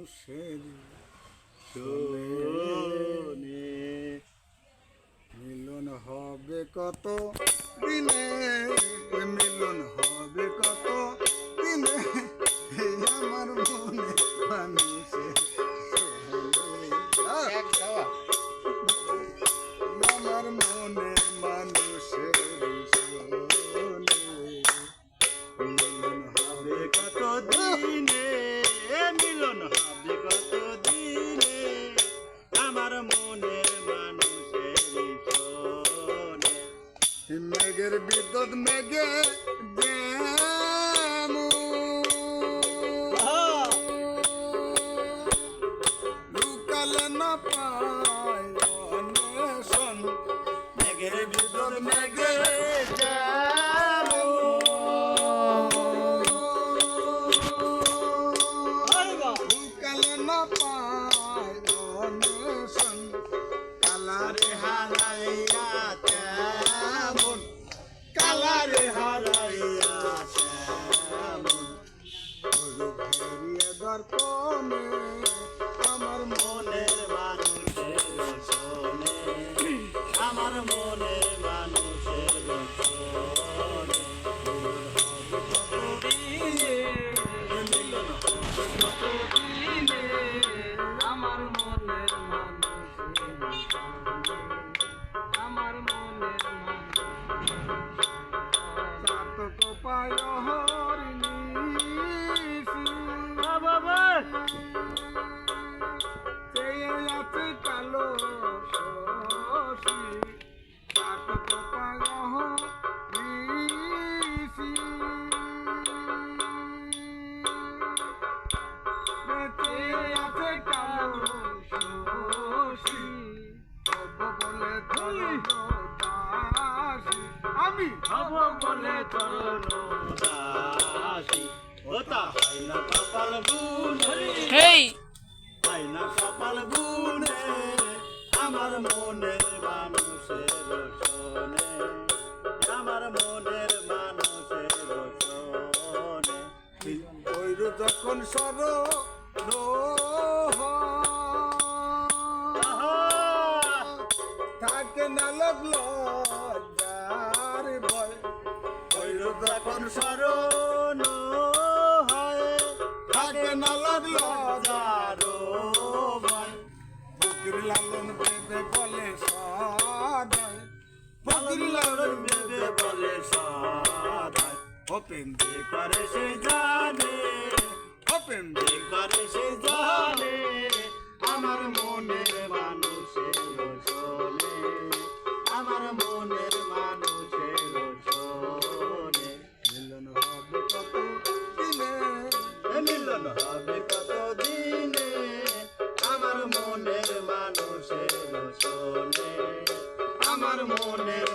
মানুষের শোনে মিলন হবে কত দিনে, মিলন হবে কত দিনে, আমার মনে মানুষের আমার মনে মানুষের শোনে মিলন হবে কত দিনে, মিলন হবে কত দিনে, আমার মনের মানুষের শোনে। মেঘের বিদ্যুৎ মেঘে লুকালে না পায় অন্বেষণ, মেঘের বিদ্যুৎ মেঘে লুকালে না পায় অন্বেষণ, কালারে হারাইয়া তেমন, কালারে হারাইয়া তেমন, ঘেরিয়ে দর্পণে আমার মনের মানুষের শোনে, আমার মনের মানুষের শোনে। মিলন হবে কত দিনে, আমার মনের মানুষের শোনে, আমার মনের চাতক পায় হরিণী চেয়ে আছে কালো শশী, চাতক পায় হরিণী চেয়ে আছে কালো শশী, হব বলে তরুণ দাসী, আমি হব বলে তরুণ দাসী, ওটা হয় না কপাল গুনে, হয় না কপাল গুনে, আমার মনের মানুষের শোনে, আমার মনের মানুষের শোনে। ওই যখন সর থাকে না লাগলো যার ভয়, ওই যখন স্মরণ হয় থাকে না লাগলো যারো ভয়, ফকির লালন বেবে বলে সদায়, ফকির লালন বেবে বলে সদায়, ওপেন দিয়ে করে সে জানে, ওপেন দিয়ে করে সে জানে, আমার মনের মানুষের শোনে, আমার মনের মানুষের শোনে। মিলন হবে কত দিনে, মিলন হবে কত দিনে, আমার মনের মানুষের শোনে, আমার মনের